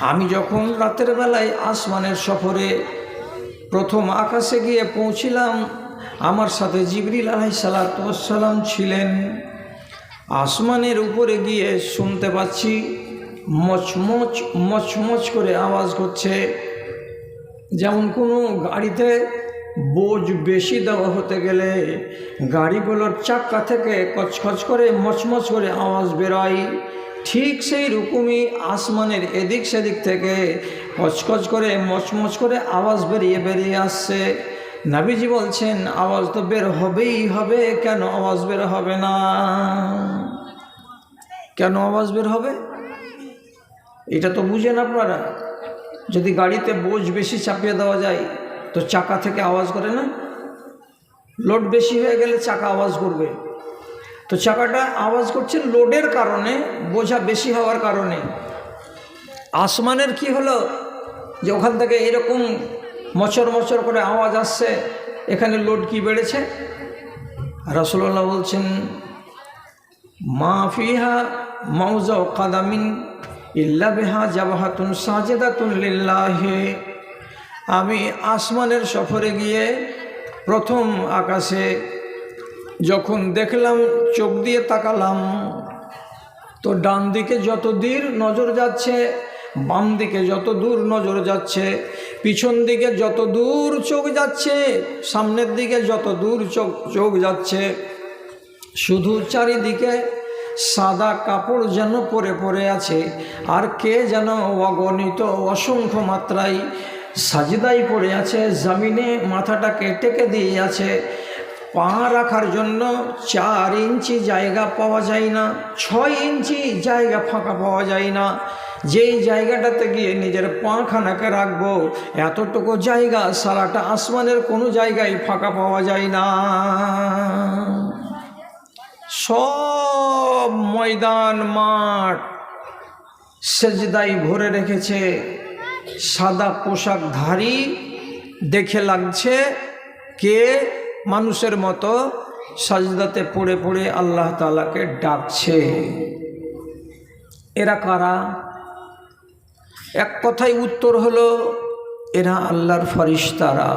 আমি যখন রাতের বেলায় আসমানের সফরে প্রথম আকাশে গিয়ে পৌঁছিলাম, আমার সাথে জিবরিল আলাইহিস সালাম ছিলেন। আসমানের উপরে গিয়ে শুনতে পাচ্ছি মচমচ মচমচ করে আওয়াজ করছে, যেমন কোনো গাড়িতে বোঝ বেশি দেওয়া হতে গেলে গাড়িগুলোর চাক্কা থেকে কচকচ করে মচমচ করে আওয়াজ বেরোয়, ঠিক সেই রকমই আসমানের এদিক সেদিক থেকে কচকচ করে মচমচ করে আওয়াজ বেরিয়ে আসছে। নবীজি বলছেন আওয়াজ তো বের হবেই হবে, কেন আওয়াজ বের হবে না? কেন আওয়াজ বের হবে এটা তো বুঝেন আপনারা। যদি গাড়িতে বোঝ বেশি চাপিয়ে দেওয়া যায় তো চাকা থেকে আওয়াজ করে না? লোড বেশি হয়ে গেলে চাকা আওয়াজ করবে। তো চাকাটা আওয়াজ করছে লোডের কারণে, বোঝা বেশি হওয়ার কারণে। আসমানের কি হলো যে ওখান থেকে এরকম মচর মচর করে আওয়াজ আসছে, এখানে লোড কি বেড়েছে? রাসূলুল্লাহ বলছেন মা ফিহা মাউজাউ কাদামিন ইল্লা বিহা জাবাহাতুন সাজিদাতুন লিল্লাহি। আমি আসমানের সফরে গিয়ে প্রথম আকাশে যখন দেখলাম, চোখ দিয়ে তাকালাম, তো ডান দিকে যত দূর নজর যাচ্ছে, বাম দিকে যত দূর নজর যাচ্ছে, পিছন দিকে যত দূর চোখ যাচ্ছে, সামনের দিকে যত দূর চোখ যাচ্ছে, শুধু চারিদিকে সাদা কাপড় যেন পরে আছে, আর কে যেন অগণিত অসংখ্য মাত্রায় সাজদায় পড়ে আছে, জমিনে মাথাটাকে টেকে দিয়ে আছে। পা রাখার জন্য 4 ইঞ্চি জায়গা পাওয়া যায় না, 6 ইঞ্চি জায়গা ফাঁকা পাওয়া যায় না। যেই জায়গাটাতে গিয়ে নিজের পাখানাকে রাখবো, এতটুকু জায়গা সারাটা আসমানের কোনো জায়গায় ফাঁকা পাওয়া যায় না। সব ময়দান মাঠ সেজদায় ভরে রেখেছে। সাদা পোশাকধারী দেখে লাগছে কে মানুষের মতো সাজদাতে পড়ে পড়ে আল্লাহ তাআলাকে ডাকছে। এরা কারা? এক কথায় উত্তর হলো এরা আল্লাহর ফেরেশতারা।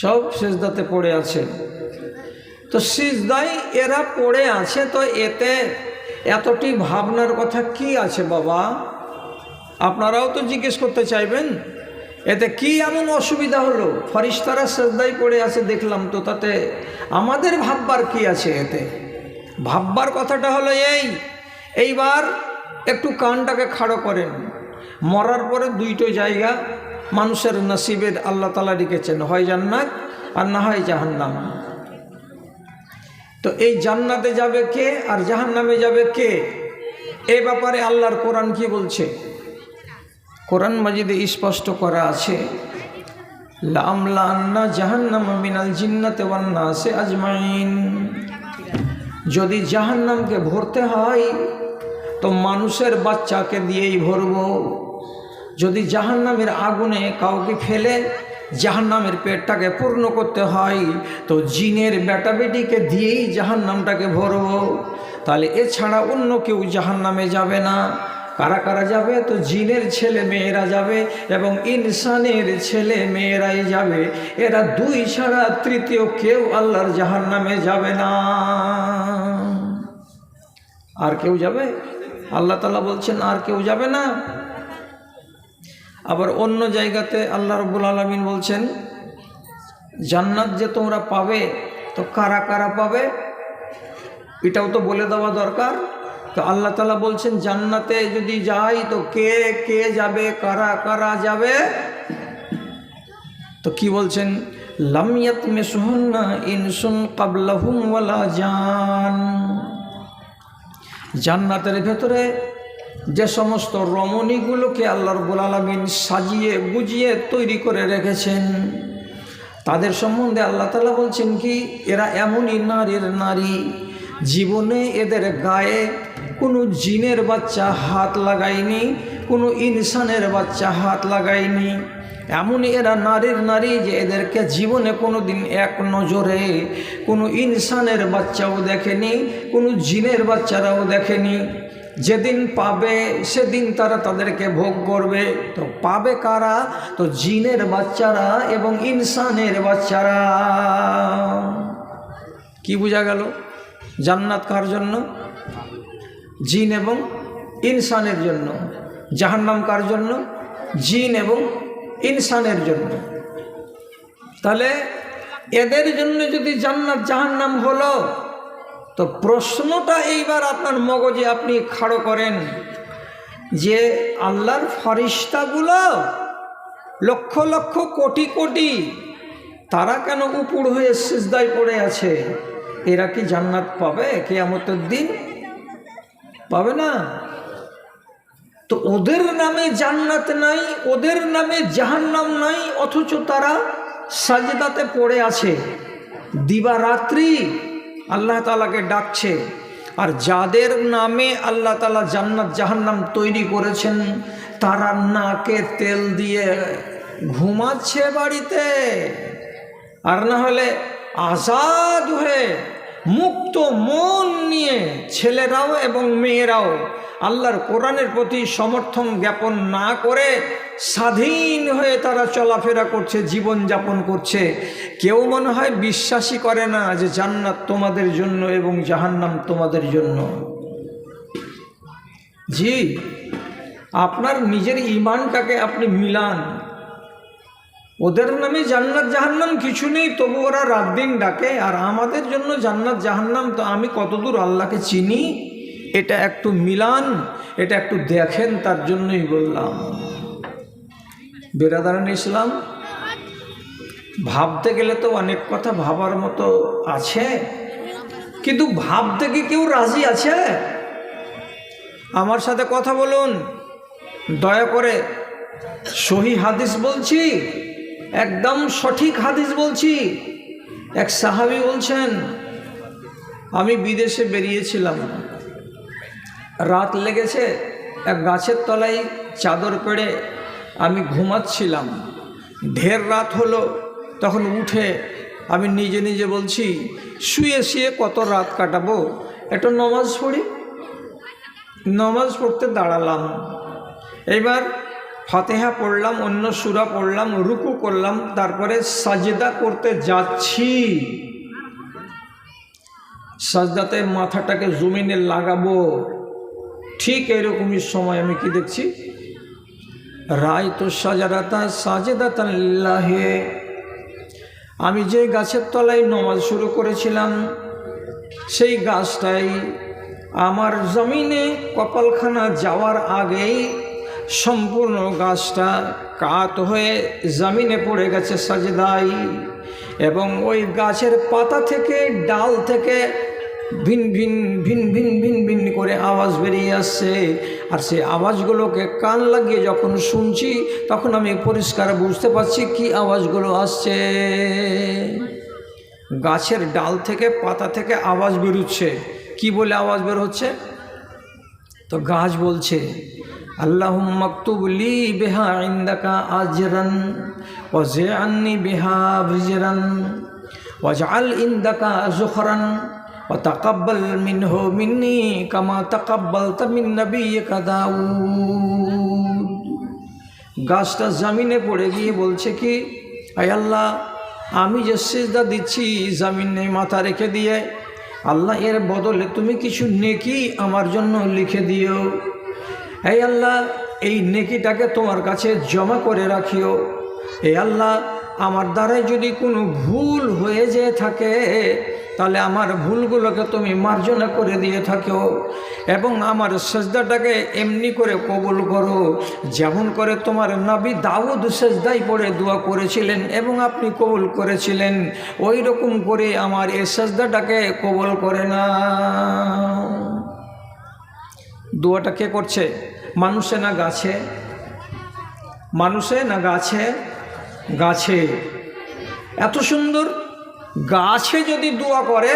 সব সিজদাতে পড়ে আছে। তো সিজদায় এরা পড়ে আছে, তো এতে এতটি ভাবনার কথা কি আছে বাবা? আপনারাও তো জিজ্ঞেস করতে চাইবেন, এতে কি এমন অসুবিধা হলো? ফেরেশতারা সিজদায় পড়ে আছে দেখলাম, তো তাতে আমাদের ভাববার কি আছে? এতে ভাববার কথাটা হলো এইবার একটু কানটাকে খাড়ো করেন। মরার পরে 2টো জায়গা মানুষের নসিবের আল্লাহ তাআলা লিখেছেন, হয় জান্নাত আর না হয় জাহান্নাম। তো এই জান্নাতে যাবে কে আর জাহান্নামে যাবে কে, এই ব্যাপারে আল্লাহর কোরআন কি বলছে? কোরআন মাজিদে স্পষ্ট করা আছে, লামলান্না জাহান্নাম মিনাল জিন্নাতি ওয়ান নাসি আজমাইন। যদি জাহান্নামকে ভরতে হয় তো মানুষের বাচ্চাকে দিয়েই ভরব। যদি জাহান্নামের আগুনে কাউকে ফেলে জাহান্নামের পেটটাকে পূর্ণ করতে হয় তো জিনের বেটা বেটিকে দিয়েই জাহান্নামটাকে ভরব। তাহলে এছাড়া অন্য কেউ জাহান্নামে যাবে না। কারা কারা যাবে? তো জিনের ছেলে মেয়েরা যাবে এবং ইনসানের ছেলে মেয়েরাই যাবে। এরা 2 ছাড়া তৃতীয় কেউ আল্লাহর জাহান্নামে যাবে না। আর কেউ যাবে? আল্লাহ তাআলা বলছেন আর কেউ যাবে না। আবার অন্য জায়গাতে আল্লাহ রাব্বুল আলামিন বলছেন জান্নাত যে তোমরা পাবে, তো কারা কারা পাবে এটাও তো বলে দেওয়া দরকার। তো আল্লাহ তাআলা বলছেন জান্নাতে যদি যাই তো কে কে যাবে, কারা কারা যাবে? তো কি বলছেন? লাম ইয়াতমিসুহুন্না ইনসুন ক্বাবলাহুম ওয়ালা জান। জান্নাতের ভেতরে যে সমস্ত রমণীগুলোকে আল্লাহ রাব্বুল আলামিন সাজিয়ে গুজিয়ে তৈরি করে রেখেছেন, তাদের সম্বন্ধে আল্লাহ তাআলা বলছেন কি, এরা এমনই নারীর নারী, জীবনে এদের গায়ে কোনো জিনের বাচ্চা হাত লাগায়নি, কোনো ইনসানের বাচ্চা হাত লাগায়নি। এমনই এরা নারীর নারী যে এদেরকে জীবনে কোনো দিন এক নজরে কোনো ইনসানের বাচ্চাও দেখেনি, কোনো জিনের বাচ্চারাও দেখেনি। যেদিন পাবে সেদিন তারা তাদেরকে ভোগ করবে। তো পাবে কারা? তো জিনের বাচ্চারা এবং ইনসানের বাচ্চারা। কি বোঝা গেল? জান্নাত কার জন্য? জিন এবং ইনসানের জন্য। জাহান্নাম কার জন্য? জিন এবং ইনসানের জন্য। তাহলে এদের জন্য যদি জান্নাত জাহান্নাম হলো, তো প্রশ্নটা এইবার আপনার মগজে আপনি খাড়ো করেন যে আল্লাহর ফেরেশতাগুলো লক্ষ লক্ষ কোটি কোটি, তারা কেন উপুড় হয়ে সিজদায় পড়ে আছে? এরা কি জান্নাত পাবে কিয়ামতের দিন? পাবে না। তো ওদের নামে জান্নাত নাই, ওদের নামে জাহান্নাম নাই, অথচ তারা সাজদাতে পড়ে আছে, দিবারাত্রি আল্লাহ তাআলাকে ডাকছে। আর যাদের নামে আল্লাহ তাআলা জান্নাত জাহান্নাম তৈরি করেছেন, তারা নাকে তেল দিয়ে ঘুমাচ্ছে বাড়িতে, আর না হলে আজাদ হয়ে মুক্ত মন নিয়ে ছেলেরাও এবং মেয়েরাও আল্লাহর কোরআনের প্রতি সমর্থন জ্ঞাপন না করে স্বাধীন হয়ে তারা চলাফেরা করছে, জীবন যাপন করছে। কেউ মনে হয় বিশ্বাসই করে না যে জান্নাত তোমাদের জন্য এবং জাহান্নাম তোমাদের জন্য। জি, আপনার নিজের ঈমানটাকে আপনি মিলান। ওদের নামে জান্নাত জাহান্নাম কিছু নেই, তবু ওরা রাত দিন ডাকে, আর আমাদের জন্য জান্নাত জাহান্নাম। তো আমি কতদূর আল্লাহকে চিনি এটা একটু মিলান, এটা একটু দেখেন, তার জন্যই বললাম। বেরাদারান ইসলাম, ভাবতে গেলে তো অনেক কথা ভাবার মতো আছে, কিন্তু ভাবতে কি কেউ রাজি আছে? আমার সাথে কথা বলুন দয়া করে। সহি হাদিস বলছি, একদম সঠিক হাদিস বলছি। এক সাহাবী বলছেন, আমি বিদেশে বেরিয়েছিলাম, রাত লেগেছে, এক গাছের তলায় চাদর পেড়ে আমি ঘুমাচ্ছিলাম। ঢের রাত হলো, তখন উঠে আমি নিজে নিজে বলছি, শুয়ে শুয়ে কত রাত কাটাবো, একটু নমাজ পড়ি। নমাজ পড়তে দাঁড়ালাম, এইবার ফাতিহা পড়লাম, অন্য সূরা পড়লাম, রুকু করলাম, তারপরে সাজদা করতে যাচ্ছি। সাজদাতে মাথাটাকে জমিনে লাগাবো, ঠিক এরকমই সময় আমি কি দেখছি, রায়তু শাজারাতা সাজিদাতান লিল্লাহি। আমি যে গাছের তলায় নমাজ শুরু করেছিলাম, সেই গাছটাই আমার জমিনে কপালখানা যাওয়ার আগেই সম্পূর্ণ গাছটা কাত হয়ে জমিনে পড়ে গেছে সাজদায়। এবং ওই গাছের পাতা থেকে, ডাল থেকে ভিন ভিন ভিন ভিন ভিন ভিন করে আওয়াজ বেরিয়ে আসছে। আর সেই আওয়াজগুলোকে কান লাগিয়ে যখন শুনছি, তখন আমি পরিষ্কার বুঝতে পারছি কি আওয়াজগুলো আসছে। গাছের ডাল থেকে, পাতা থেকে আওয়াজ বেরোচ্ছে। কি বলে আওয়াজ বের হচ্ছে? তো গাছ বলছে, আল্লাহুম্মা আকতুব লি বিহা ইনদাকা আজরান ওয়াজআলনি বিহা বিজরান ওয়াজআল ইনদাকা যুখরান ওয়াতাকাব্বাল মিনহু মিন্নি কামা তাকাব্বালতা মিন নাবিয়্যিকা দাউদ। গাছটা জমিনে পড়ে গিয়ে বলছে কি, আয় আল্লাহ, আমি যে সিজদা দিচ্ছি জমিনে মাথা রেখে দিয়ে, আল্লাহ এর বদলে তুমি কিছু নেকি আমার জন্য লিখে দিও। এই আল্লাহ, এই নেকিটাকে তোমার কাছে জমা করে রাখিও। এই আল্লাহ, আমার দ্বারাই যদি কোনো ভুল হয়ে যেয়ে থাকে, তাহলে আমার ভুলগুলোকে তুমি মার্জনা করে দিয়ে থাকো, এবং আমার সেজদাটাকে এমনি করে কবুল করো যেমন করে তোমার নবী দাউদ সেজদায় পড়ে দোয়া করেছিলেন এবং আপনি কবুল করেছিলেন, ওই রকম করে আমার এই সেজদাটাকে কবুল করে না। দোয়াটা কে করছে? মানুষে না গাছে? মানুষে না গাছে? গাছে। এত সুন্দর গাছে যদি দোয়া করে,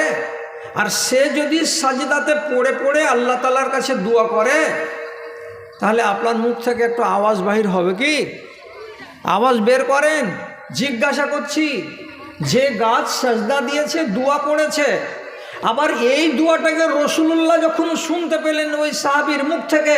আর সে যদি সাজদাতে পড়ে পড়ে আল্লাহ তাআলার কাছে দোয়া করে, তাহলে আপনার মুখ থেকে একটু আওয়াজ বাহির হবে কি? আওয়াজ বের করেন। জিজ্ঞাসা করছি, যে গাছ সাজদা দিয়েছে, দোয়া পড়েছে, আবার এই দোয়াটাকে রসুলুল্লাহ যখন শুনতে পেলেন ওই সাহাবীর মুখ থেকে,